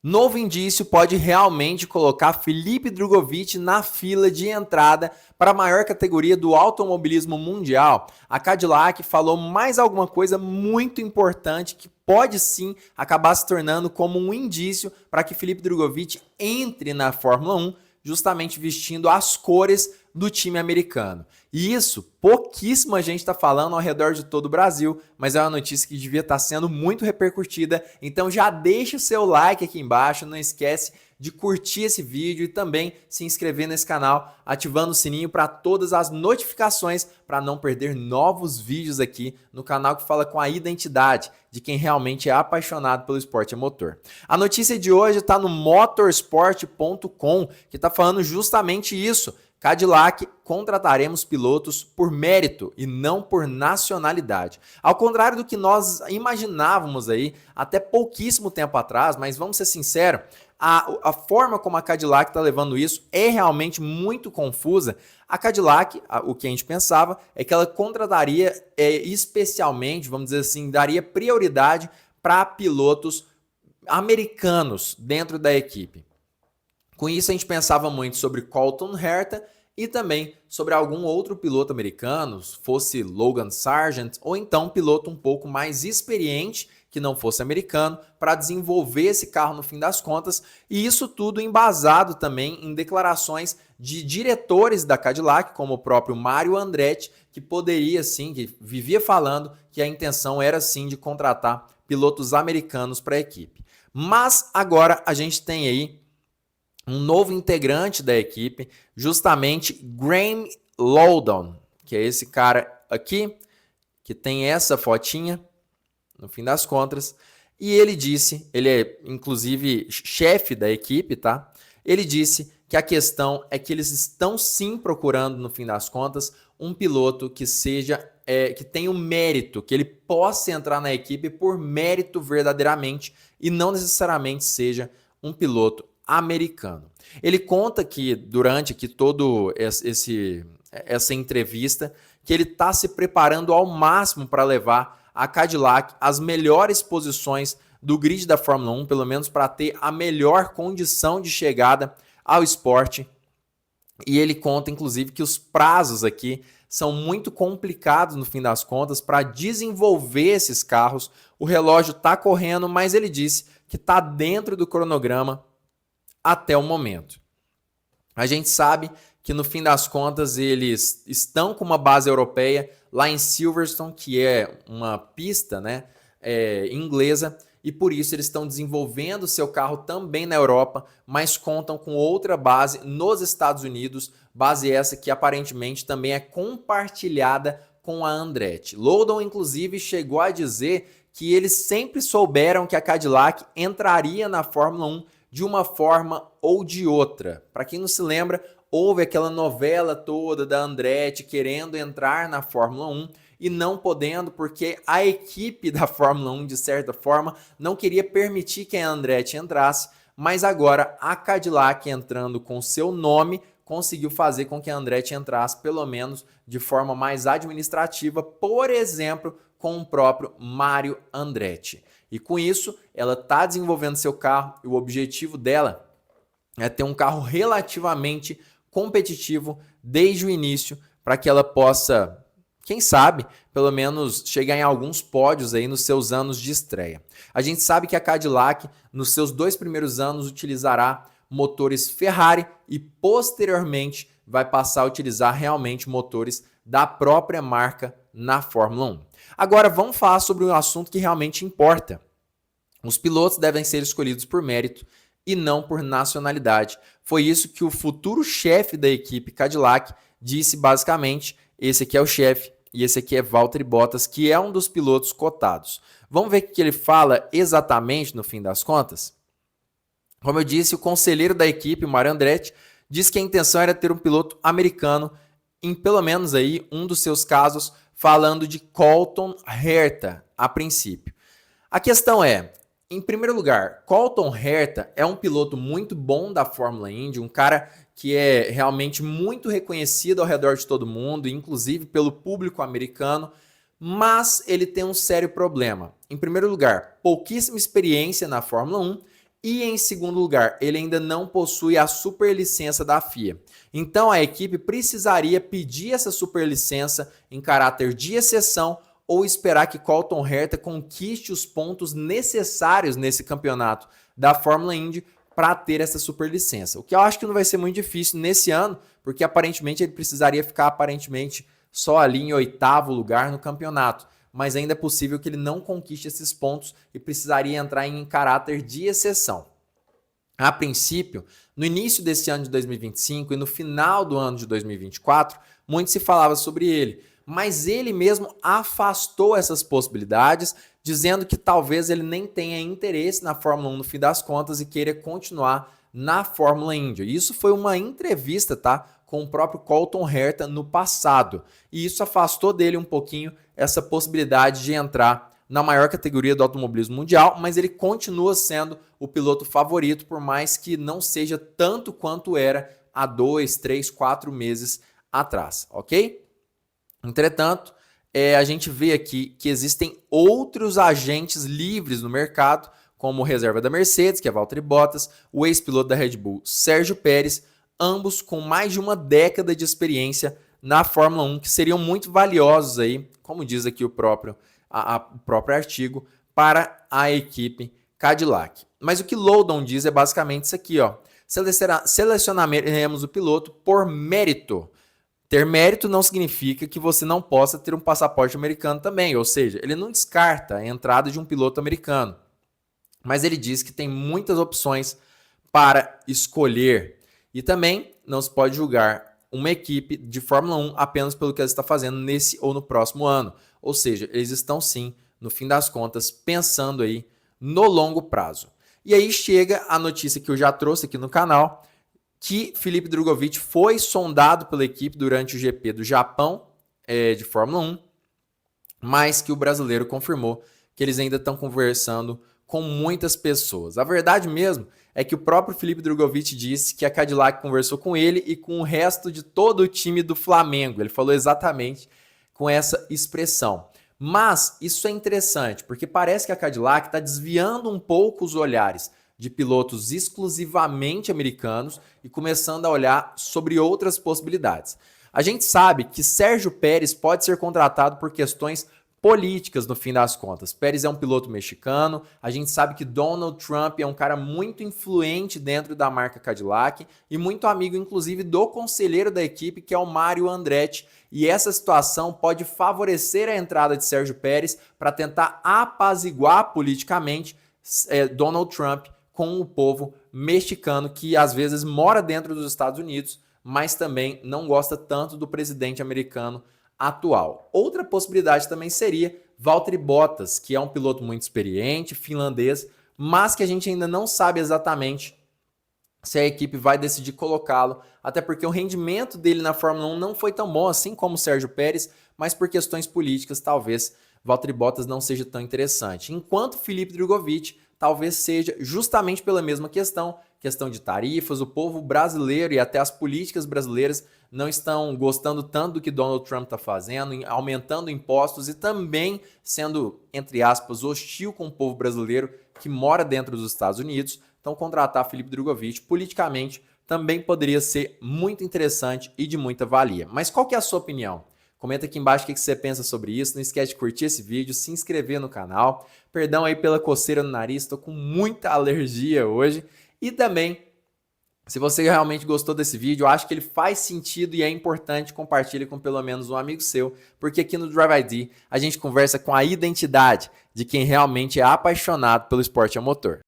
Novo indício pode realmente colocar Felipe Drugovich na fila de entrada para a maior categoria do automobilismo mundial. A Cadillac falou mais alguma coisa muito importante que pode sim acabar se tornando como um indício para que Felipe Drugovich entre na Fórmula 1, justamente vestindo as cores do time americano. E isso, pouquíssima gente está falando ao redor de todo o Brasil, mas é uma notícia que devia estar sendo muito repercutida. Então já deixa o seu like aqui embaixo, não esquece de curtir esse vídeo e também se inscrever nesse canal, ativando o sininho para todas as notificações, para não perder novos vídeos aqui no canal que fala com a identidade de quem realmente é apaixonado pelo esporte a motor. A notícia de hoje está no motorsport.com, que está falando justamente isso. Cadillac, contrataremos pilotos por mérito e não por nacionalidade. Ao contrário do que nós imaginávamos aí até pouquíssimo tempo atrás, mas vamos ser sinceros, a forma como a Cadillac está levando isso é realmente muito confusa. A Cadillac, o que a gente pensava é que ela contrataria especialmente, vamos dizer assim, daria prioridade para pilotos americanos dentro da equipe. Com isso, a gente pensava muito sobre Colton Herta e também sobre algum outro piloto americano, fosse Logan Sargent, ou então um piloto um pouco mais experiente, que não fosse americano, para desenvolver esse carro no fim das contas, e isso tudo embasado também em declarações de diretores da Cadillac, como o próprio Mario Andretti, que poderia sim, que vivia falando que a intenção era sim de contratar pilotos americanos para a equipe. Mas agora a gente tem aí um novo integrante da equipe, justamente Graham Loudon, que é esse cara aqui, que tem essa fotinha, no fim das contas, e ele disse, ele é inclusive chefe da equipe, tá? Ele disse que a questão é que eles estão sim procurando, no fim das contas, um piloto que seja, que tenha o mérito, que ele possa entrar na equipe por mérito verdadeiramente e não necessariamente seja um piloto americano. Ele conta que durante aqui todo essa entrevista que ele está se preparando ao máximo para levar a Cadillac às melhores posições do grid da Fórmula 1, pelo menos para ter a melhor condição de chegada ao esporte. E ele conta inclusive que os prazos aqui são muito complicados no fim das contas para desenvolver esses carros. O relógio está correndo, mas ele disse que está dentro do cronograma até o momento. A gente sabe que no fim das contas eles estão com uma base europeia lá em Silverstone, que é uma pista, né, inglesa, e por isso eles estão desenvolvendo seu carro também na Europa, mas contam com outra base nos Estados Unidos, base essa que aparentemente também é compartilhada com a Andretti. Loudon inclusive chegou a dizer que eles sempre souberam que a Cadillac entraria na Fórmula 1 de uma forma ou de outra. Para quem não se lembra, houve aquela novela toda da Andretti querendo entrar na Fórmula 1 e não podendo porque a equipe da Fórmula 1, de certa forma, não queria permitir que a Andretti entrasse, mas agora a Cadillac entrando com seu nome conseguiu fazer com que a Andretti entrasse pelo menos de forma mais administrativa, por exemplo, com o próprio Mario Andretti. E com isso, ela está desenvolvendo seu carro e o objetivo dela é ter um carro relativamente competitivo desde o início para que ela possa, quem sabe, pelo menos chegar em alguns pódios aí nos seus anos de estreia. A gente sabe que a Cadillac, nos seus 2 primeiros anos, utilizará motores Ferrari e posteriormente vai passar a utilizar realmente motores da própria marca na Fórmula 1. Agora vamos falar sobre um assunto que realmente importa. Os pilotos devem ser escolhidos por mérito e não por nacionalidade. Foi isso que o futuro chefe da equipe Cadillac disse basicamente. Esse aqui é o chefe e esse aqui é Valtteri Bottas, que é um dos pilotos cotados. Vamos ver o que ele fala exatamente no fim das contas? Como eu disse, o conselheiro da equipe, Mario Andretti, disse que a intenção era ter um piloto americano em pelo menos aí um dos seus casos, falando de Colton Herta a princípio. A questão é, em primeiro lugar, Colton Herta é um piloto muito bom da Fórmula Indy, um cara que é realmente muito reconhecido ao redor de todo mundo, inclusive pelo público americano, mas ele tem um sério problema. Em primeiro lugar, pouquíssima experiência na Fórmula 1 E em segundo lugar, ele ainda não possui a superlicença da FIA. Então a equipe precisaria pedir essa superlicença em caráter de exceção ou esperar que Colton Herta conquiste os pontos necessários nesse campeonato da Fórmula Indy para ter essa superlicença. O que eu acho que não vai ser muito difícil nesse ano, porque aparentemente ele precisaria ficar só ali em 8º lugar no campeonato. Mas ainda é possível que ele não conquiste esses pontos e precisaria entrar em caráter de exceção. A princípio, no início desse ano de 2025 e no final do ano de 2024, muito se falava sobre ele, mas ele mesmo afastou essas possibilidades, dizendo que talvez ele nem tenha interesse na Fórmula 1 no fim das contas e queira continuar na Fórmula Indy. Isso foi uma entrevista, tá, com o próprio Colton Herta no passado, e isso afastou dele um pouquinho essa possibilidade de entrar na maior categoria do automobilismo mundial, mas ele continua sendo o piloto favorito, por mais que não seja tanto quanto era há 2, 3, 4 meses atrás, ok? Entretanto, a gente vê aqui que existem outros agentes livres no mercado, como o reserva da Mercedes, que é Valtteri Bottas, o ex-piloto da Red Bull, Sérgio Pérez, ambos com mais de uma década de experiência na Fórmula 1, que seriam muito valiosos aí, como diz aqui o próprio artigo, para a equipe Cadillac. Mas o que Loudon diz é basicamente isso aqui, ó. Selecionaremos o piloto por mérito. Ter mérito não significa que você não possa ter um passaporte americano também, ou seja, ele não descarta a entrada de um piloto americano, mas ele diz que tem muitas opções para escolher e também não se pode julgar uma equipe de Fórmula 1 apenas pelo que ela está fazendo nesse ou no próximo ano, ou seja, eles estão sim, no fim das contas, pensando aí no longo prazo. E aí chega a notícia que eu já trouxe aqui no canal, que Felipe Drugovich foi sondado pela equipe durante o GP do Japão de Fórmula 1, mas que o brasileiro confirmou que eles ainda estão conversando com muitas pessoas. A verdade mesmo é que o próprio Felipe Drugovich disse que a Cadillac conversou com ele e com o resto de todo o time do Flamengo. Ele falou exatamente com essa expressão. Mas isso é interessante, porque parece que a Cadillac está desviando um pouco os olhares de pilotos exclusivamente americanos e começando a olhar sobre outras possibilidades. A gente sabe que Sérgio Pérez pode ser contratado por questões políticas no fim das contas. Pérez é um piloto mexicano, a gente sabe que Donald Trump é um cara muito influente dentro da marca Cadillac e muito amigo, inclusive, do conselheiro da equipe, que é o Mário Andretti, e essa situação pode favorecer a entrada de Sérgio Pérez para tentar apaziguar politicamente Donald Trump com o povo mexicano, que às vezes mora dentro dos Estados Unidos, mas também não gosta tanto do presidente americano atual. Outra possibilidade também seria Valtteri Bottas, que é um piloto muito experiente, finlandês, mas que a gente ainda não sabe exatamente se a equipe vai decidir colocá-lo, até porque o rendimento dele na Fórmula 1 não foi tão bom assim como o Sérgio Pérez, mas por questões políticas talvez Valtteri Bottas não seja tão interessante. Enquanto Felipe Drugovich talvez seja justamente pela mesma questão de tarifas, o povo brasileiro e até as políticas brasileiras não estão gostando tanto do que Donald Trump está fazendo, aumentando impostos e também sendo, entre aspas, hostil com o povo brasileiro que mora dentro dos Estados Unidos. Então, contratar Felipe Drugovich politicamente também poderia ser muito interessante e de muita valia. Mas qual que é a sua opinião? Comenta aqui embaixo o que você pensa sobre isso. Não esquece de curtir esse vídeo, se inscrever no canal. Perdão aí pela coceira no nariz, estou com muita alergia hoje. E também, se você realmente gostou desse vídeo, eu acho que ele faz sentido e é importante, compartilhe com pelo menos um amigo seu, porque aqui no Drive ID a gente conversa com a identidade de quem realmente é apaixonado pelo esporte a motor.